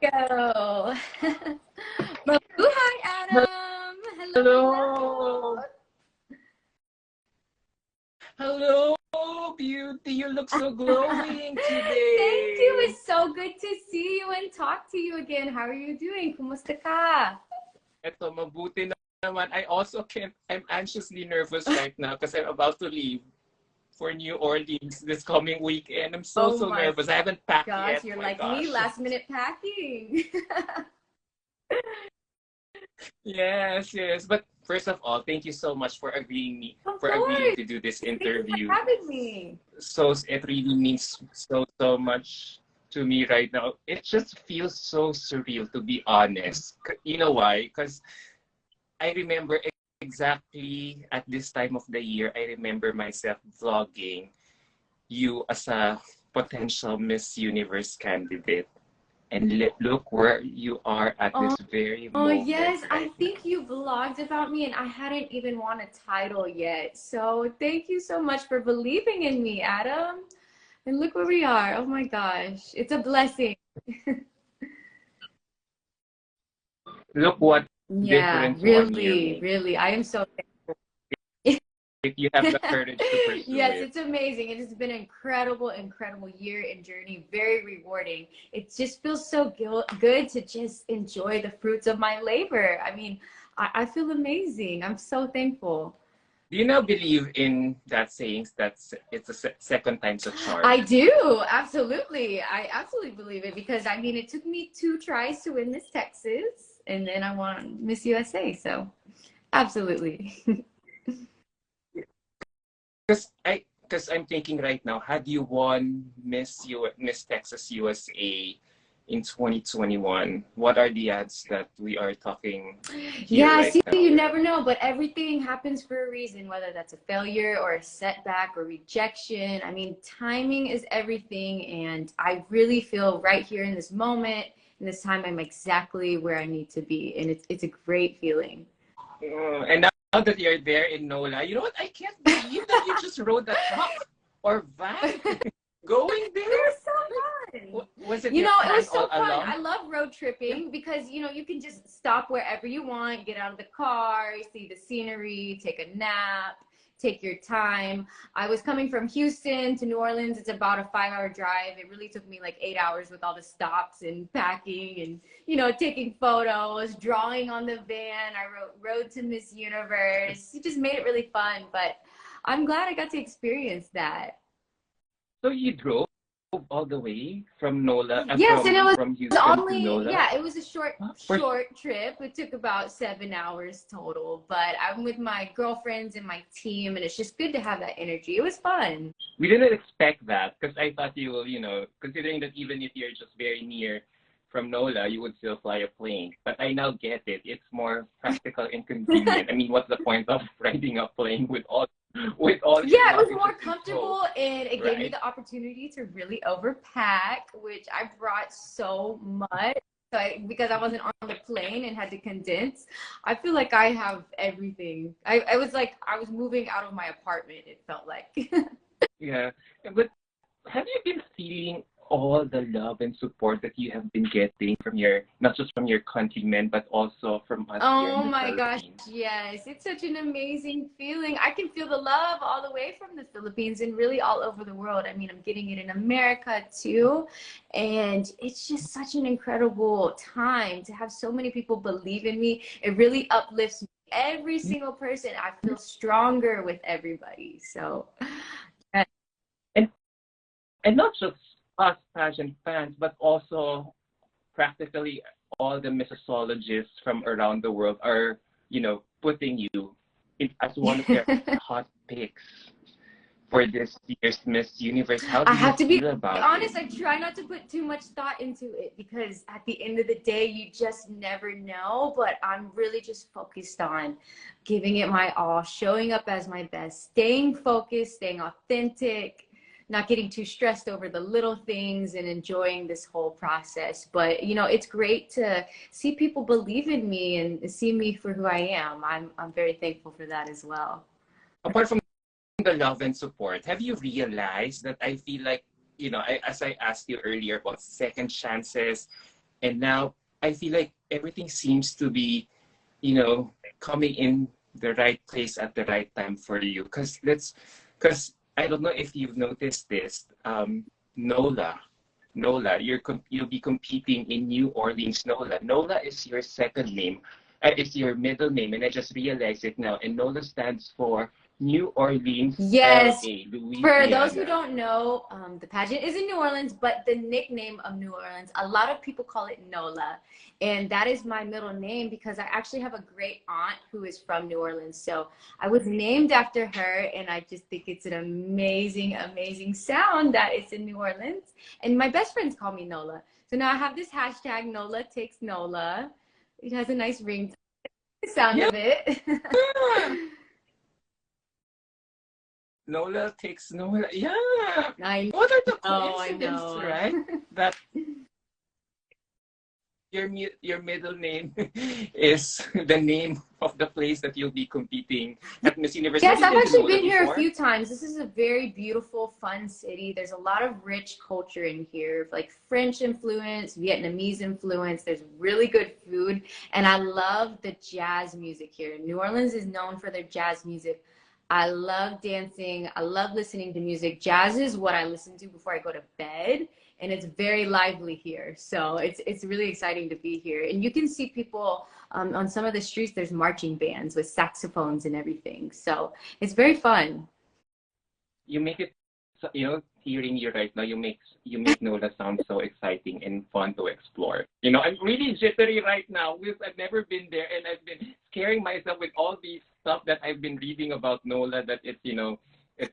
go. Hi, Adam. Hello, hello. Hello. Hello, beauty. You look so glowing Thank you. today. It's so good to see you and talk to you again. How are you doing? Kumusta ka? Eto, mabuti naman. I'm anxiously nervous right now because I'm about to leave for New Orleans this coming weekend. I'm so, Oh so my nervous. I haven't packed gosh, yet. you're My like me, gosh. last minute packing. Yes, yes. But first of all, thank you so much Of for agreeing course. to do this Thank you for interview. having me. So it really means so, so much to me right now. It just feels so surreal, to be honest. You know why? Because I remember exactly at this time of the year, I remember myself vlogging you as a potential Miss Universe candidate. And look where you are at Oh, this very oh moment yes, I right think now. you vlogged about me and I hadn't even won a title yet. So thank you so much for believing in me, Adam. And look where we are. Oh my gosh. It's a blessing. Look what Yeah, difference 1 year really, makes. really. I am so If you have the courage to pursue Yes, it. it's amazing. It has been an incredible, incredible year and journey. Very rewarding. It just feels so good to just enjoy the fruits of my labor. I mean, I feel amazing. I'm so thankful. Do you now believe in that sayings that it's a second time's a I charm? do. Absolutely. I absolutely believe it because I mean, it took me 2 tries to win Miss Texas and then I won Miss USA. So absolutely. Because I'm thinking right now, had you won Miss Texas USA in 2021, what are the odds that we are talking here Yeah, right see, now? you never know, but everything happens for a reason, whether that's a failure or a setback or rejection. I mean, timing is everything, and I really feel right here in this moment, in this time, I'm exactly where I need to be, and it's a great feeling. And now that you're there in NOLA, you know what? I can't believe that you just rode a truck or van going It there. was so fun. Was it You your know, it was plan all so fun. along? I love road Yeah. tripping because, you can just stop wherever you want, get out of the car, see the scenery, take a nap, take your time. I was coming from Houston to New Orleans. It's about a 5-hour drive. It really took me like 8 hours with all the stops and packing and, taking photos, drawing on the van. I wrote Road to Miss Universe. It just made it really fun, but I'm glad I got to experience that. So you drove all the way from NOLA, Yes, and it was from Houston to only, NOLA? yeah, it was a short Huh? short trip. It took about 7 hours total, but I'm with my girlfriends and my team, and it's just good to have that energy. It was fun. We didn't expect that because I thought you will, considering that even if you're just very near from NOLA, you would still fly a plane. But I now get it. It's more practical and convenient. I mean, what's the point of riding a plane with all your Yeah, it was luggage more in tow, comfortable, and it gave me right? the opportunity to really overpack, which I brought so much. So because I wasn't on the plane and had to condense, I feel like I have everything. I was like I was moving out of my apartment. It felt like. Yeah. But have you been feeling all the love and support that you have been getting from not just from your countrymen, but also from us here in Oh the my gosh, Philippines? yes. It's such an amazing feeling. I can feel the love all the way from the Philippines and really all over the world. I mean, I'm getting it in America too. And it's just such an incredible time to have so many people believe in me. It really uplifts me. Every single person, I feel stronger with everybody. So, yeah. And not just us pageant fans, but also practically all the mixologists from around the world are, putting you as one of their hot picks for this year's Miss Universe. How I do you have to be feel about it? honest. I try not to put too much thought into it because at the end of the day, you just never know. But I'm really just focused on giving it my all, showing up as my best, staying focused, staying authentic, not getting too stressed over the little things and enjoying this whole process. But, it's great to see people believe in me and see me for who I am. I'm very thankful for that as well. Apart from the love and support, have you realized that I feel like, as I asked you earlier about second chances, And now I feel like everything seems to be, coming in the right place at the right time for you. Because I don't know if you've noticed this, Nola. Nola, you'll be competing in New Orleans. Nola. Nola is your second name. It's your middle name, and I just realized it now. And Nola stands for New Orleans, Yes. LA, For those who Louisiana. don't know, the pageant is in New Orleans, but the nickname of New Orleans, a lot of people call it Nola. And that is my middle name because I actually have a great aunt who is from New Orleans. So I was named after her, and I just think it's an amazing, amazing sound that it's in New Orleans. And my best friends call me Nola. So now I have this hashtag, Nola takes Nola. It has a nice ring to the sound Yeah. of it. Nola takes Nola. Yeah. I What are the know, I coincidences, know. right? That your middle name is the name of the place that you'll be competing at Miss Universe. Have Yes, you I've been to actually NOLA been here a before? few times. This is a very beautiful, fun city. There's a lot of rich culture in here, like French influence, Vietnamese influence. There's really good food, and I love the jazz music here. New Orleans is known for their jazz music. I love dancing. I love listening to music. Jazz is what I listen to before I go to bed, and it's very lively here. So it's really exciting to be here. And you can see people on some of the streets. There's marching bands with saxophones and everything. So it's very fun. You make it, hearing you right now, you make NOLA sound so exciting and fun to explore. I'm really jittery right now because I've never been there, and I've been scaring myself with all these stuff that I've been reading about NOLA, that it's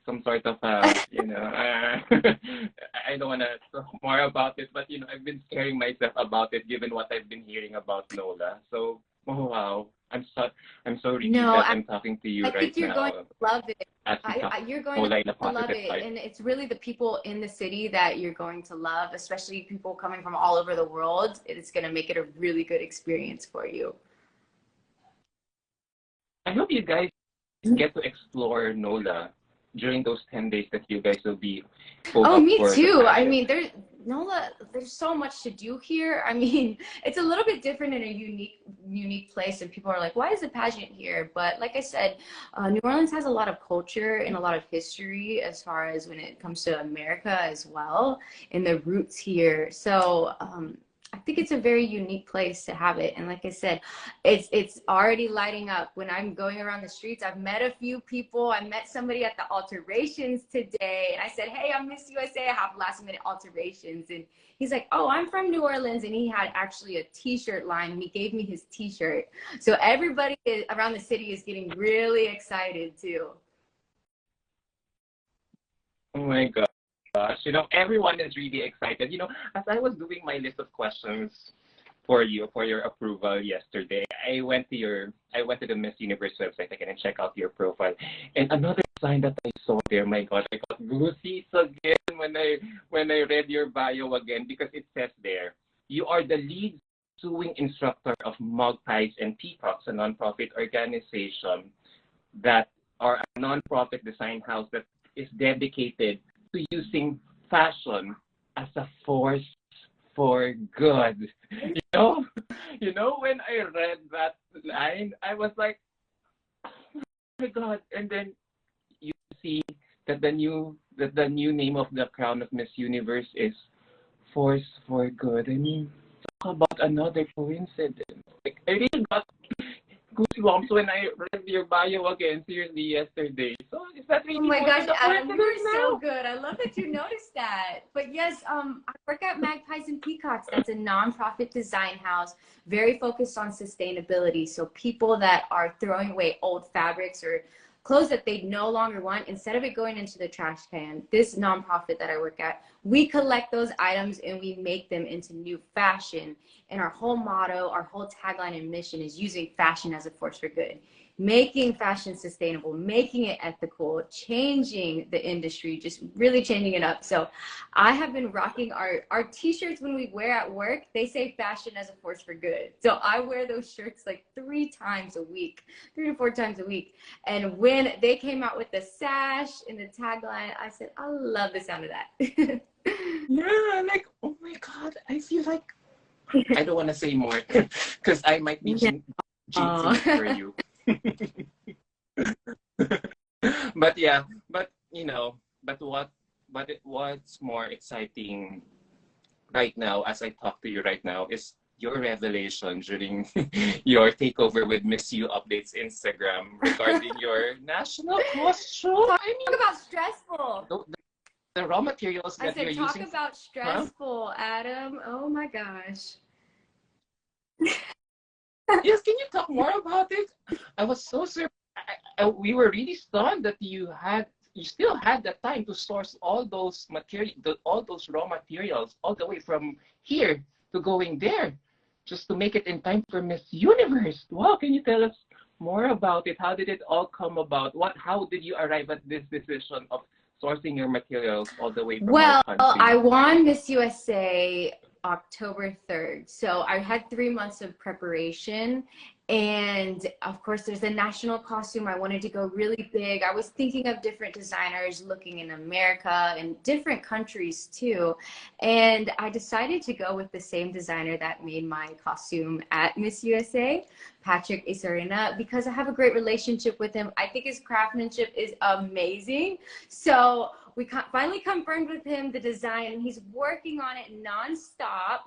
some sort of I don't want to talk more about it, but I've been scaring myself about it given what I've been hearing about NOLA. So, oh wow, I'm so relieved No, that I'm talking to you I right think you're going now to love it. as we talk You're going NOLA in a to love positive it. light. And it's really the people in the city that you're going to love, especially people coming from all over the world. It's going to make it a really good experience for you. I hope you guys get to explore NOLA during those 10 days that you guys will be pulled Oh, up me for the too. I pageant. mean, there's so much to do here. I mean, it's a little bit different in a unique place, and people are like, "Why is the pageant here?" But like I said, New Orleans has a lot of culture and a lot of history as far as when it comes to America as well, and the roots here. So I think it's a very unique place to have it. And like I said, it's already lighting up. When I'm going around the streets, I've met a few people. I met somebody at the alterations today, and I said, "Hey, I'm Miss USA. I have last minute alterations." And he's like, "Oh, I'm from New Orleans," and he had actually a T-shirt line. He gave me his T-shirt. So everybody around the city is getting really excited too. Oh my gosh. Everyone is really excited. As I was doing my list of questions for your approval yesterday, I went to the Miss Universe website again and check out your profile. And another sign that I saw there, my God, I got goosies again when I read your bio again, because it says there, you are the lead sewing instructor of Magpies and Peacocks, a nonprofit organization that are a nonprofit design house that is dedicated to using fashion as a force for good. You know, when I read that line, I was like, oh my God! And then you see that the new name of the crown of Miss Universe is Force for Good. I mean, talk about another coincidence. Like, I really got goosebumps when I read your bio again, seriously, yesterday. So is that Oh really my more gosh, than a Adam, you coincidence are so now? good. I love that you noticed that. But yes, I work at Magpies and Peacocks. That's a nonprofit design house, very focused on sustainability. So people that are throwing away old fabrics or clothes that they no longer want, instead of it going into the trash can, this nonprofit that I work at, we collect those items and we make them into new fashion. And our whole motto, our whole tagline and mission is using fashion as a force for good, making fashion sustainable, making it ethical, changing the industry, just really changing it up. So I have been rocking our t-shirts when we wear at work. They say fashion as a force for good. So I wear those shirts like 3 to 4 times a week. And when they came out with the sash and the tagline, I said, I love the sound of that. Yeah, like, oh my God, I feel like I don't want to say more because I might be jinxing it for you. But yeah, but you know, what's more exciting right now as I talk to you right now is your revelation during your takeover with Miss You Updates Instagram regarding your national costume. Talk I mean, about stressful. the raw materials I that you're said, talk using. about stressful, Adam. Oh my gosh. Yes, can you talk more about it? I was so surprised. We were really stunned that you still had the time to source all those all those raw materials, all the way from here to going there, just to make it in time for Miss Universe. Wow, can you tell us more about it? How did it all come about? How did you arrive at this decision of sourcing your materials all the way from our Well, country? I won Miss USA October 3rd. So I had 3 months of preparation. And of course, there's a national costume. I wanted to go really big. I was thinking of different designers looking in America and different countries too. And I decided to go with the same designer that made my costume at Miss USA, Patrick Isarina, because I have a great relationship with him. I think his craftsmanship is amazing. So we finally confirmed with him the design, and he's working on it nonstop.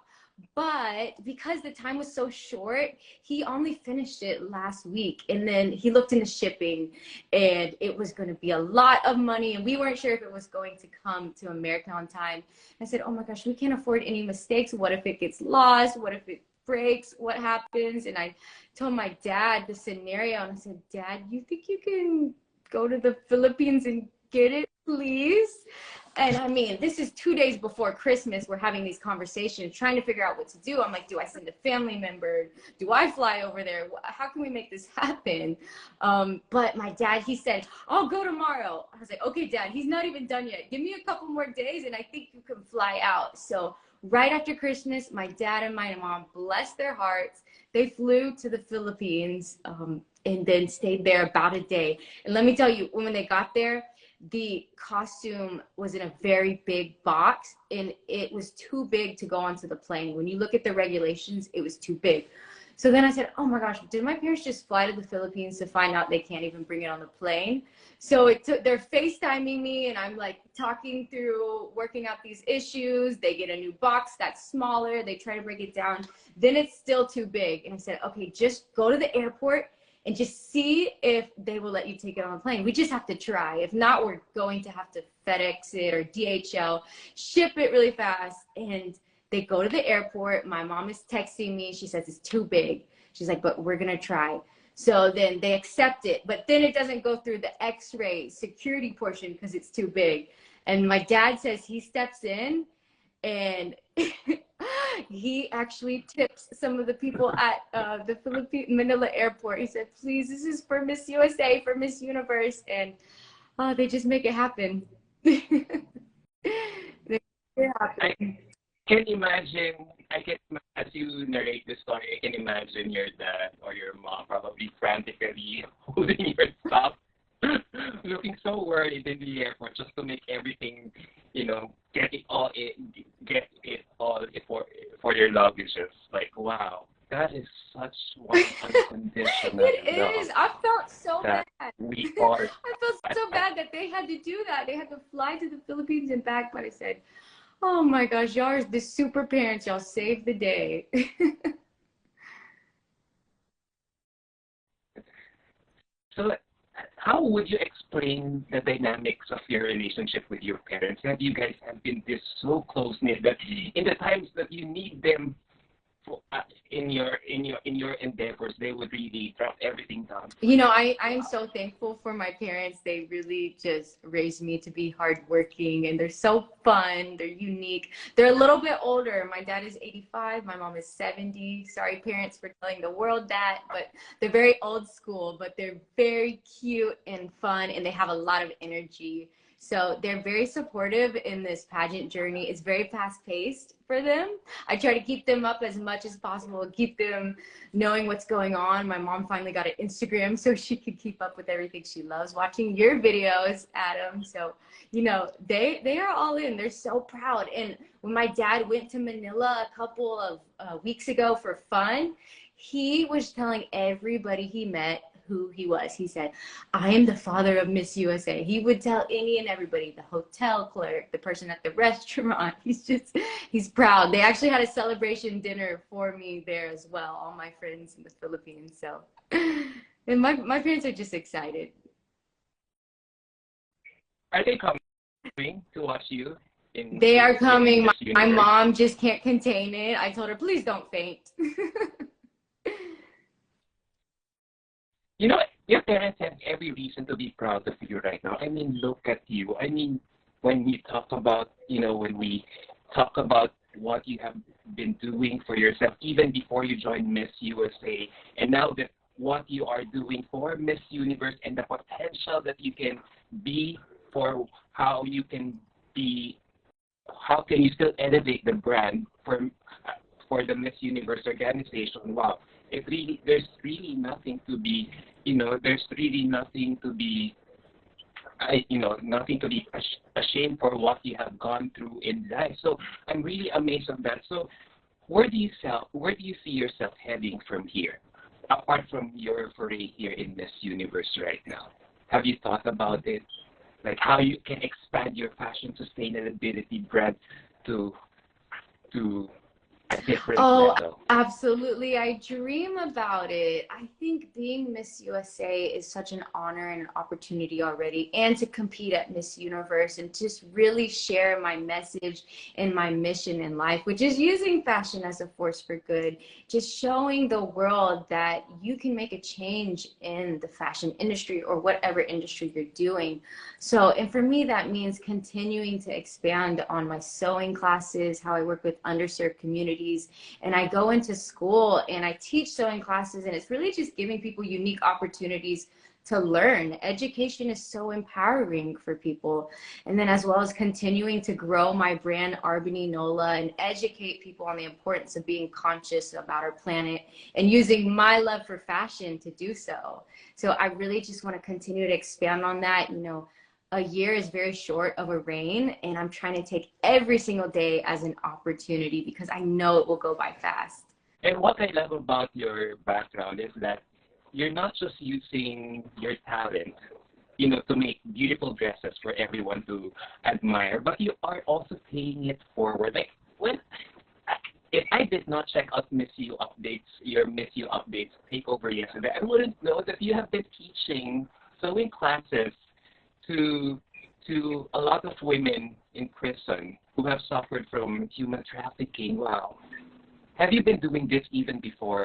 But because the time was so short, he only finished it last week. And then he looked into shipping, and it was going to be a lot of money. And we weren't sure if it was going to come to America on time. I said, oh my gosh, we can't afford any mistakes. What if it gets lost? What if it breaks? What happens? And I told my dad the scenario, and I said, Dad, you think you can go to the Philippines and get it, please? And I mean, this is 2 days before Christmas. We're having these conversations, trying to figure out what to do. I'm like, do I send a family member? Do I fly over there? How can we make this happen? But my dad, he said, I'll go tomorrow. I was like, okay, Dad, he's not even done yet. Give me a couple more days and I think you can fly out. So right after Christmas, my dad and my mom, bless their hearts, they flew to the Philippines and then stayed there about a day. And let me tell you, when they got there, the costume was in a very big box and it was too big to go onto the plane. When you look at the regulations, it was too big. So then I said, oh my gosh, did my parents just fly to the Philippines to find out they can't even bring it on the plane? So they're FaceTiming me and I'm like talking through, working out these issues. They get a new box that's smaller. They try to break it down. Then it's still too big. And I said, okay, just go to the airport and just see if they will let you take it on the plane. We just have to try. If not, we're going to have to FedEx it or DHL, ship it really fast. And they go to the airport. My mom is texting me. She says it's too big. She's like, but we're going to try. So then they accept it. But then it doesn't go through the X-ray security portion because it's too big. And my dad says he steps in and he actually tips some of the people at the Manila airport. He said, please, this is for Miss USA, for Miss Universe. And they just make it happen. They make it happen. I can imagine, as you narrate the story, I can imagine your dad or your mom probably frantically holding your stuff, looking so worried in the airport just to make everything, get it all for your luggages. Like, wow, that is such one unconditional It love is. I felt so that bad. we are. I felt so bad that they had to do that. They had to fly to the Philippines and back. But I said, oh my gosh, y'all are the super parents. Y'all saved the day. So, how would you explain the dynamics of your relationship with your parents? That you guys have been this so close knit that in the times that you need them in your endeavors, they would really drop everything down for you. I'm so thankful for my parents. They really just raised me to be hardworking, and they're so fun. They're unique. They're a little bit older. My dad is 85. My mom is 70. Sorry, parents, for telling the world that, but they're very old school, but they're very cute and fun, and they have a lot of energy. So they're very supportive in this pageant journey. It's very fast paced for them. I try to keep them up as much as possible, keep them knowing what's going on. My mom finally got an Instagram so she could keep up with everything. She loves watching your videos, Adam. So, you know, they are all in. They're so proud. And when my dad went to Manila a couple of weeks ago for fun, he was telling everybody he met who he was. He said, I am the father of Miss USA. He would tell any and everybody, the hotel clerk, the person at the restaurant. He's proud. They actually had a celebration dinner for me there as well, all my friends in the Philippines. So, and my parents are just excited. Are they coming to watch you They are in coming. Miss My Universe? mom just can't contain it. I told her, please don't faint. You know, your parents have every reason to be proud of you right now. I mean, look at you. I mean, when we talk about, when we talk about what you have been doing for yourself, even before you joined Miss USA, and now that what you are doing for Miss Universe and the potential that you can be for how you can be, how can you still elevate the brand for the Miss Universe organization? Wow, there's really nothing to be, there's really nothing to be, nothing to be ashamed for what you have gone through in life. So I'm really amazed of that. So where do you see yourself heading from here, apart from your foray here in Miss Universe right now? Have you thought about it? Like how you can expand your fashion sustainability brand to a different level? Absolutely. I dream about it. I think being Miss USA is such an honor and an opportunity already, and to compete at Miss Universe and just really share my message and my mission in life, which is using fashion as a force for good, just showing the world that you can make a change in the fashion industry or whatever industry you're doing. So, and for me, that means continuing to expand on my sewing classes, how I work with underserved communities. And I go into school and I teach sewing classes, and it's really just giving people unique opportunities to learn. Education is so empowering for people. And then as well as continuing to grow my brand R'Bonney Nola and educate people on the importance of being conscious about our planet and using my love for fashion to do so. So I really just want to continue to expand on that. A year is very short of a reign, and I'm trying to take every single day as an opportunity because I know it will go by fast. And what I love about your background is that you're not just using your talent, to make beautiful dresses for everyone to admire, but you are also paying it forward. Like if I did not check out your Miss You updates takeover yesterday, I wouldn't know that you have been teaching sewing classes to a lot of women in prison who have suffered from human trafficking. Wow. Have you been doing this even before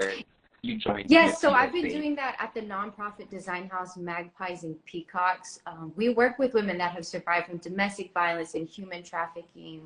you joined Miss Yes, so I've been USA? doing that at the nonprofit design house Magpies and Peacocks. We work with women that have survived from domestic violence and human trafficking,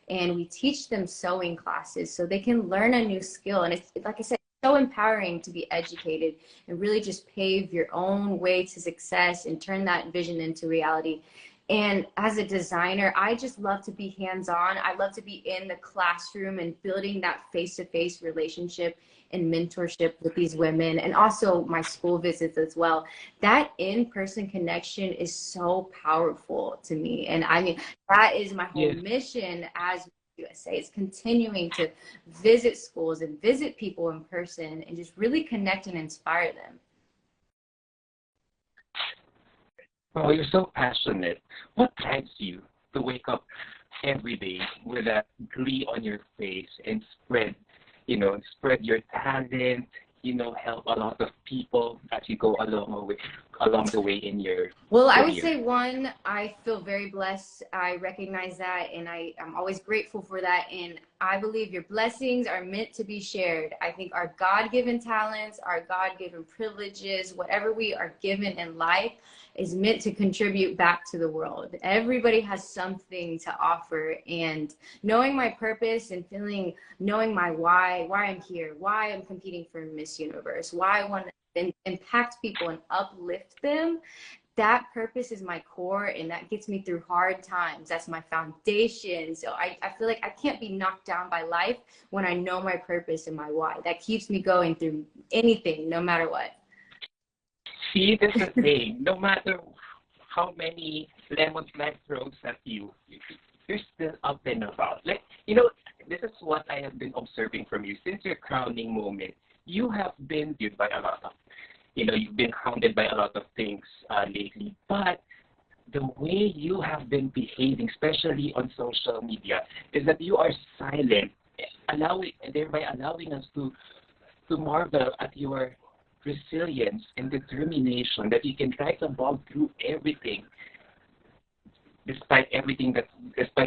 and we teach them sewing classes so they can learn a new skill. And it's, like I said, so empowering to be educated and really just pave your own way to success and turn that vision into reality. And as a designer, I just love to be hands-on. I love to be in the classroom and building that face-to-face relationship and mentorship with these women, and also my school visits as well. That in-person connection is so powerful to me. And I mean, that is my whole mission as USA. It's continuing to visit schools and visit people in person and just really connect and inspire them. Oh, you're so passionate. What drives you to wake up every day with that glee on your face and spread your talent, help a lot of people as you go along the way in your Well, I would career? say one, I feel very blessed. I recognize that, and I'm always grateful for that. And I believe your blessings are meant to be shared. I think our God-given talents, our God-given privileges, whatever we are given in life is meant to contribute back to the world. Everybody has something to offer, and knowing my purpose and knowing my why I'm here, why I'm competing for Miss Universe, why I want to impact people and uplift them, that purpose is my core, and that gets me through hard times. That's my foundation. So I feel like I can't be knocked down by life when I know my purpose and my why. That keeps me going through anything, no matter what. See, that's the thing. No matter how many lemons life throws at you, you're still up and about. Like, this is what I have been observing from you since your crowning moment. You have been viewed by a lot of, you've been hounded by a lot of things lately, but the way you have been behaving, especially on social media, is that you are silent, thereby allowing us to marvel at your resilience and determination that you can try to evolve through everything, despite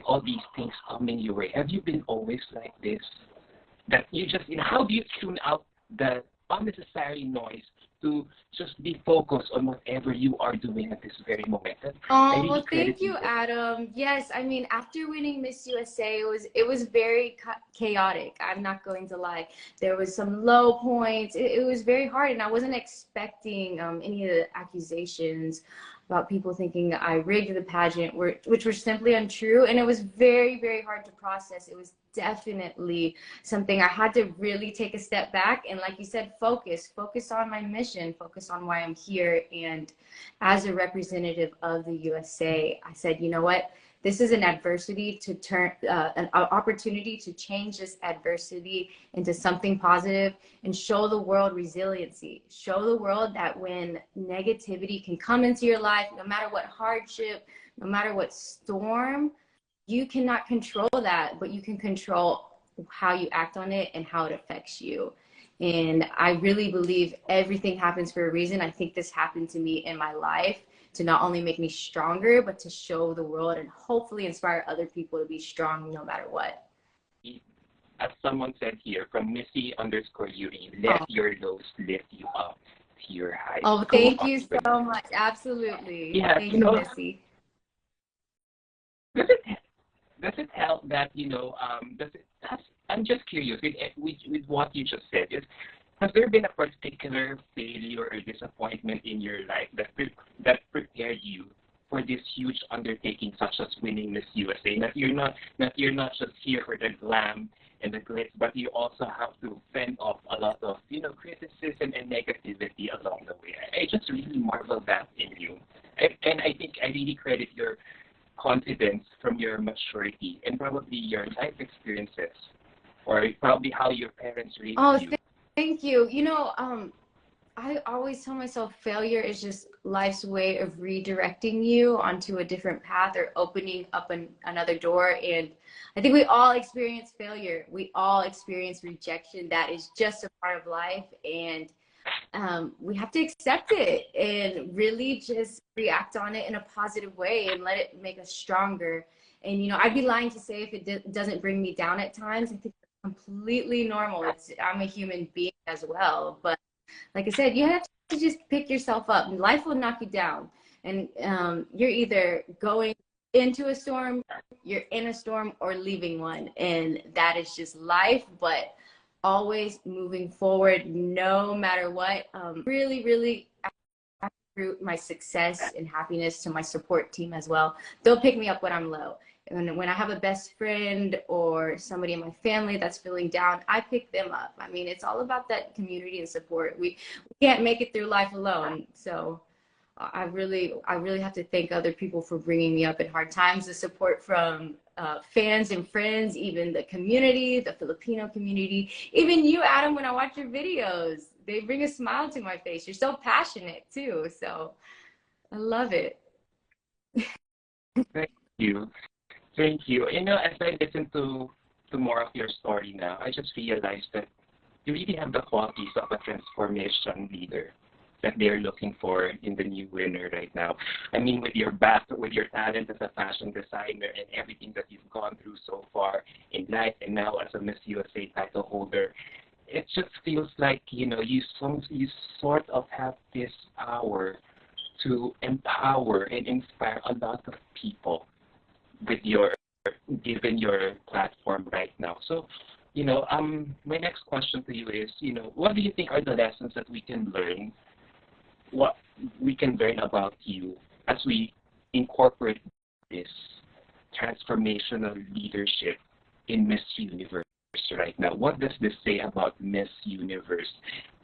all these things coming your way. Have you been always like this? That you just, how do you tune out the unnecessary noise to just be focused on whatever you are doing at this very moment? Oh, well, thank you, Adam. Yes, I mean, after winning Miss USA, it was very chaotic. I'm not going to lie. There was some low points. It was very hard, and I wasn't expecting any of the accusations about people thinking I rigged the pageant, which were simply untrue. And it was very, very hard to process. It was definitely something I had to really take a step back. And like you said, focus on my mission, focus on why I'm here. And as a representative of the USA, I said, you know what? This is an adversity to turn, an opportunity to change this adversity into something positive and show the world resiliency. Show the world that when negativity can come into your life, no matter what hardship, no matter what storm, you cannot control that, but you can control how you act on it and how it affects you. And I really believe everything happens for a reason. I think this happened to me in my life to not only make me stronger, but to show the world and hopefully inspire other people to be strong no matter what. As someone said here, from Missy_Yuri, let your lows lift you up to your highs. Oh, thank you so much. Absolutely. Yeah, thank you, Missy. Does it help that, I'm just curious with what you just said. Has there been a particular failure or disappointment in your life that prepared you for this huge undertaking, such as winning Miss USA? That you're not just here for the glam and the glitz, but you also have to fend off a lot of criticism and negativity along the way. I just really marvel that in you, and I think I really credit your confidence from your maturity and probably your life experiences, or probably how your parents raised you. Thank you. I always tell myself failure is just life's way of redirecting you onto a different path or opening up another door. And I think we all experience failure. We all experience rejection. That is just a part of life. And we have to accept it and really just react on it in a positive way and let it make us stronger. And, I'd be lying to say if it doesn't bring me down at times. I think completely normal. I'm a human being as well, but like I said, you have to just pick yourself up, and life will knock you down. And you're either going into a storm, you're in a storm, or leaving one, and that is just life. But always moving forward, no matter what. Really through my success and happiness to my support team as well. They'll pick me up when I'm low. And when I have a best friend or somebody in my family that's feeling down, I pick them up. I mean, it's all about that community and support. We can't make it through life alone. So I really have to thank other people for bringing me up in hard times. The support from fans and friends, even the community, the Filipino community, even you, Adam, when I watch your videos, they bring a smile to my face. You're so passionate too. So I love it. Thank you. Thank you. As I listen to more of your story now, I just realized that you really have the qualities of a transformation leader that they're looking for in the new winner right now. I mean, with your talent as a fashion designer and everything that you've gone through so far in life, and now as a Miss USA title holder, it just feels like you sort of have this power to empower and inspire a lot of people given your platform right now. So, my next question to you is, what do you think are the lessons that we can learn? What we can learn about you as we incorporate this transformational leadership in Miss Universe right now, what does this say about Miss Universe,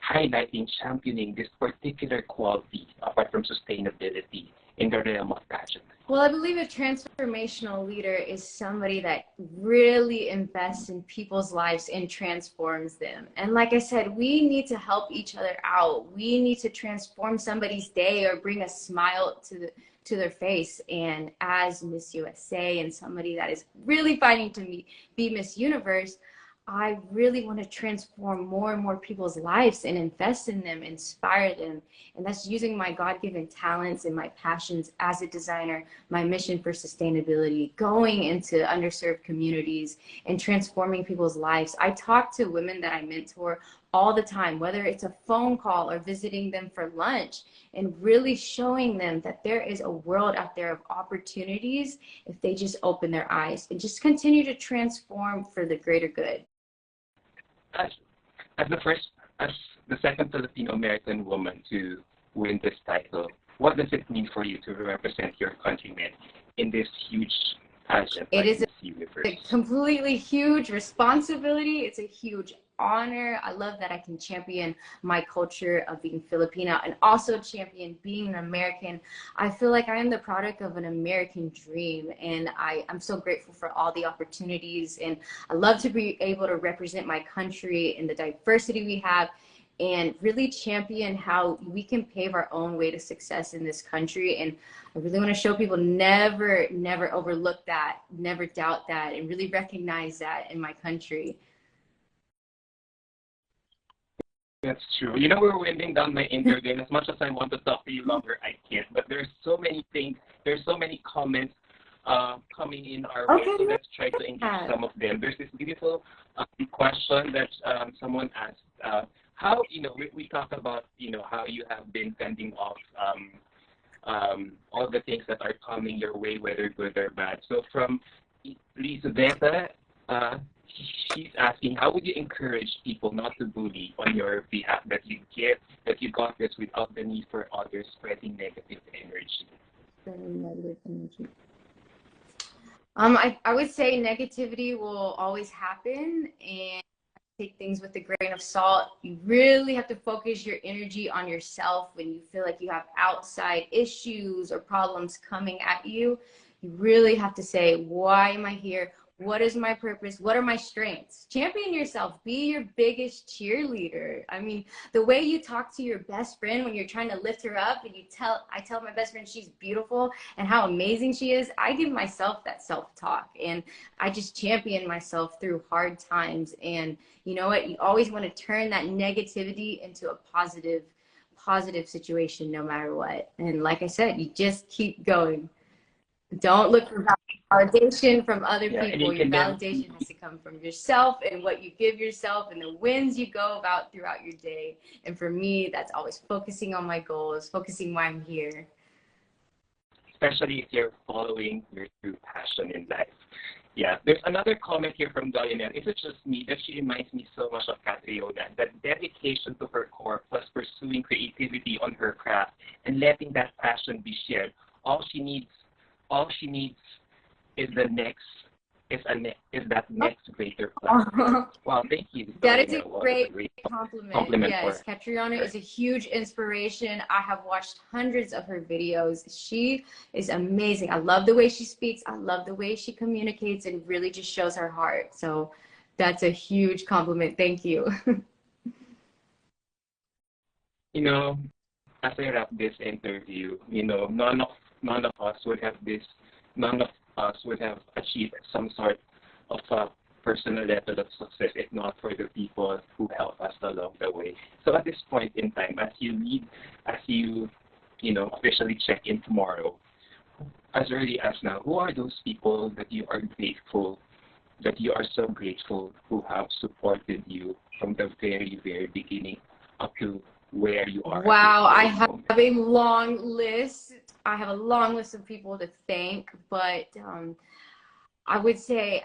highlighting, championing this particular quality apart from sustainability in the realm of pageant? Well, I believe a transformational leader is somebody that really invests in people's lives and transforms them. And like I said, we need to help each other out. We need to transform somebody's day or bring a smile to their face. And as Miss USA and somebody that is really fighting to be Miss Universe, I really want to transform more and more people's lives and invest in them, inspire them. And that's using my God-given talents and my passions as a designer, my mission for sustainability, going into underserved communities and transforming people's lives. I talk to women that I mentor all the time, whether it's a phone call or visiting them for lunch, and really showing them that there is a world out there of opportunities if they just open their eyes and just continue to transform for the greater good. As the second Filipino American woman to win this title, what does it mean for you to represent your countrymen in this huge pageant? It is Universe? A completely huge responsibility. It's a huge honor. I love that I can champion my culture of being Filipino and also champion being an American. I feel like I am the product of an American dream, and I'm so grateful for all the opportunities, and I love to be able to represent my country and the diversity we have and really champion how we can pave our own way to success in this country. And I really want to show people never overlook that, never doubt that, and really recognize that in my country. That's true. You know, we're winding down my interview, and as much as I want to talk to you longer, I can't. But there's so many things, there's so many comments coming in our way, so let's try to engage some of them. There's this beautiful question that someone asked. How, you know, we talk about, you know, how you have been fending off all the things that are coming your way, whether good or bad. So from Lizabetta, she's asking, how would you encourage people not to bully on your behalf, that you got this without the need for others spreading negative energy? I would say negativity will always happen, and take things with a grain of salt. You really have to focus your energy on yourself when you feel like you have outside issues or problems coming at you. You really have to say, why am I here? What is my purpose? What are my strengths? Champion yourself. Be your biggest cheerleader. I mean, the way you talk to your best friend when you're trying to lift her up, and I tell my best friend she's beautiful and how amazing she is. I give myself that self-talk, and I just champion myself through hard times. And you know what? You always want to turn that negativity into a positive situation no matter what. And like I said, you just keep going. Don't look for validation from other people. Your validation has to come from yourself and what you give yourself and the wins you go about throughout your day. And for me, that's always focusing on my goals, focusing why I'm here. Especially if you're following your true passion in life. Yeah, there's another comment here from Diana. Is it just me that she reminds me so much of Catriona? That dedication to her core plus pursuing creativity on her craft and letting that passion be shared. All she needs is that next greater platform. Wow, thank you. That is a great compliment. Yes, Catriona is a huge inspiration. I have watched hundreds of her videos. She is amazing. I love the way she speaks. I love the way she communicates and really just shows her heart. So that's a huge compliment. Thank you. You know, as I wrap this interview, you know, none of us would have achieved some sort of a personal level of success if not for the people who help us along the way. So at this point in time, as you officially check in tomorrow, as early as now, who are those people that you are so grateful who have supported you from the very, very beginning up to where you are? Wow, I have a long list. I have a long list of people to thank, but I would say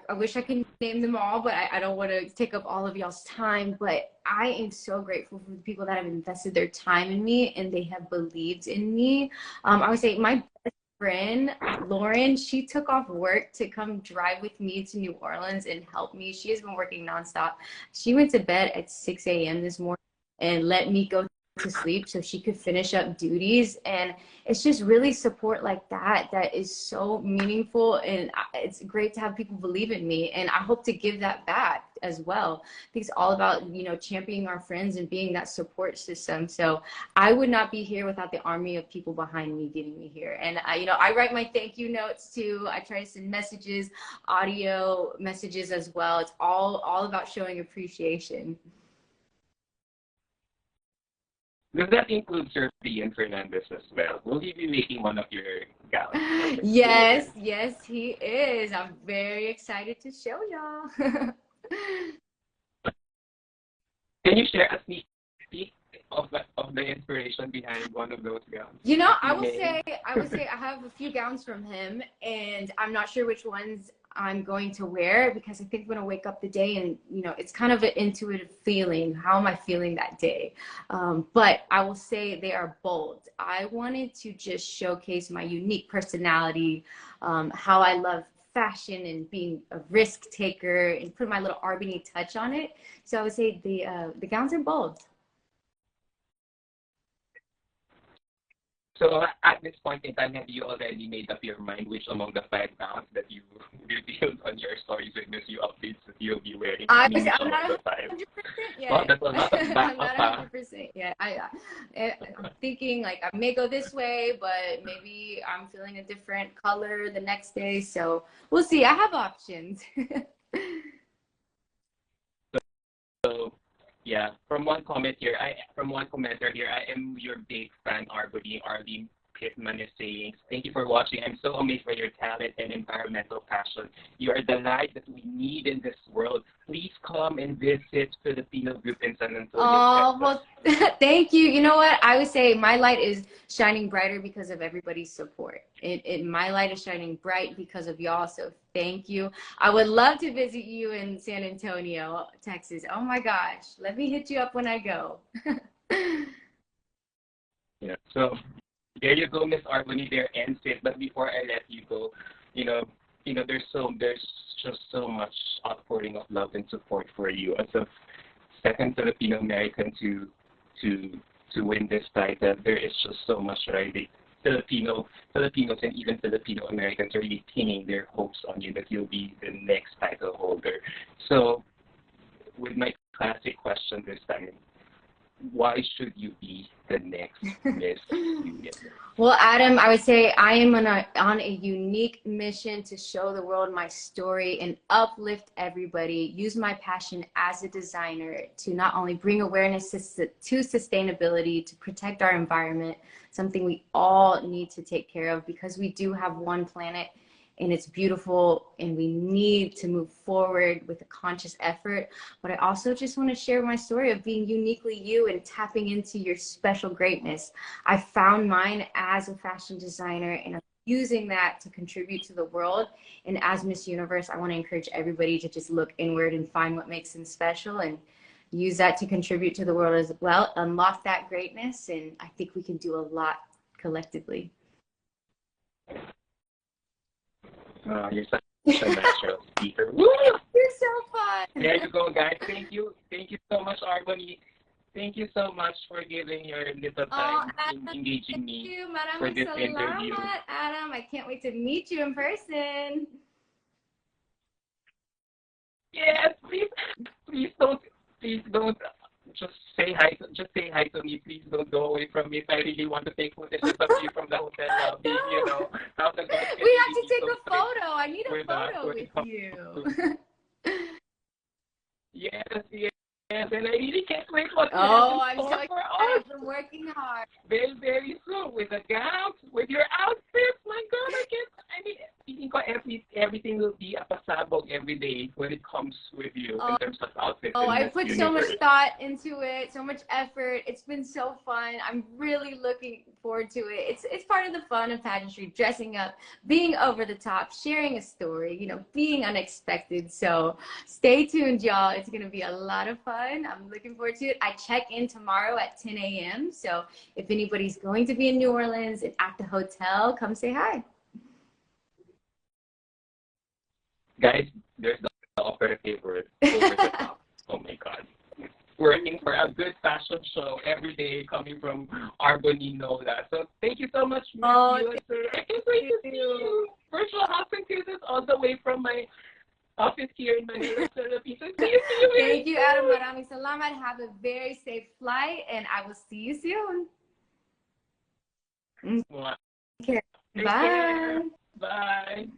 I wish I could name them all, but I don't want to take up all of y'all's time. But I am so grateful for the people that have invested their time in me and they have believed in me. I would say my best friend, Lauren, she took off work to come drive with me to New Orleans and help me. She has been working nonstop. She went to bed at 6 a.m. this morning and let me go to sleep so she could finish up duties. And it's just really support like that that is so meaningful, and it's great to have people believe in me, and I hope to give that back as well. I think it's all about, you know, championing our friends and being that support system. So I would not be here without the army of people behind me getting me here. And you know, I write my thank you notes too. I try to send messages, audio messages as well. It's all about showing appreciation. Does that include Sir Ian Fernandez as well? Will he be making one of your gowns? Yes, yes, he is. I'm very excited to show y'all. Can you share a sneak peek of the inspiration behind one of those gowns? You know, I would say I have a few gowns from him, and I'm not sure which ones I'm going to wear because I think I'm going to wake up the day and, you know, it's kind of an intuitive feeling. How am I feeling that day? But I will say they are bold. I wanted to just showcase my unique personality, how I love fashion and being a risk taker and put my little R'Bonney touch on it. So I would say the gowns are bold. So at this point in time, have you already made up your mind which among the 5 gowns that you revealed on your stories with Miss You updates that you'll be wearing? I'm which not among the 5? 100% yet. Well, that's a lot of I'm not 100% yet. I'm thinking like I may go this way, but maybe I'm feeling a different color the next day. So we'll see. I have options. So yeah, from one commenter here, I am your big fan, R'Bonney. Arlene Pittman is saying, thank you for watching. I'm so amazed by your talent and environmental passion. You are the light that we need in this world. Please come and visit Filipino group in San Antonio. Oh, well, thank you. You know what? I would say my light is shining brighter because of everybody's support. My light is shining bright because of y'all. So thank you. I would love to visit you in San Antonio, Texas. Oh my gosh. Let me hit you up when I go. Yeah. So there you go, Miss R'Bonney. There ends it. But before I let you go, you know, there's just so much outpouring of love and support for you as a second Filipino American to win this title. There is just so much, right? Filipinos and even Filipino Americans are really pinning their hopes on you that you'll be the next title holder. So, with my classic question this time, why should you be the next Miss Union? Well, Adam, I would say I am on a unique mission to show the world my story and uplift everybody, use my passion as a designer to not only bring awareness to sustainability, to protect our environment, something we all need to take care of because we do have one planet and it's beautiful and we need to move forward with a conscious effort. But I also just want to share my story of being uniquely you and tapping into your special greatness. I found mine as a fashion designer and I'm using that to contribute to the world. And as Miss Universe, I want to encourage everybody to just look inward and find what makes them special and use that to contribute to the world as well. Unlock that greatness, and I think we can do a lot collectively. You're such a natural speaker. Woo! You're so fun. There you go, guys. Thank you so much, R'Bonney. Thank you so much for giving your little time in engaging me for this interview. Adam, I can't wait to meet you in person. Yes, please don't just say hi to me. Please don't go away from me. If I really want to take footage of you from the hotel lobby, you know. We have to take a photo. I need a photo with you. Yes, and I really can't wait for I'm so excited. I've been working hard. Very, very soon with the gowns, with your outfits. My God, mean, feeling ko everything will be a pasabog every day when it comes with you in terms of outfits Oh, in I this put so much universe. thought into it, so much effort. It's been so fun. I'm really looking forward to it. It's part of the fun of pageantry, dressing up, being over the top, sharing a story, you know, being unexpected. So stay tuned, y'all. It's going to be a lot of fun. I'm looking forward to it. I check in tomorrow at 10 a.m. So if anybody's going to be in New Orleans and at the hotel, come say hi. Guys, there's the operative word, over the top. Oh my God. Working for a good fashion show every day coming from R'Bonney Nola. So thank you so much, Miss USA. I can't wait to see you. Virtual house and kisses all the way from my office here in Manila, Philippines. And see you Thank you, soon. Adam. Maraming salamat. Have a very safe flight, and I will see you soon. Well, Okay. take Bye. care. Bye.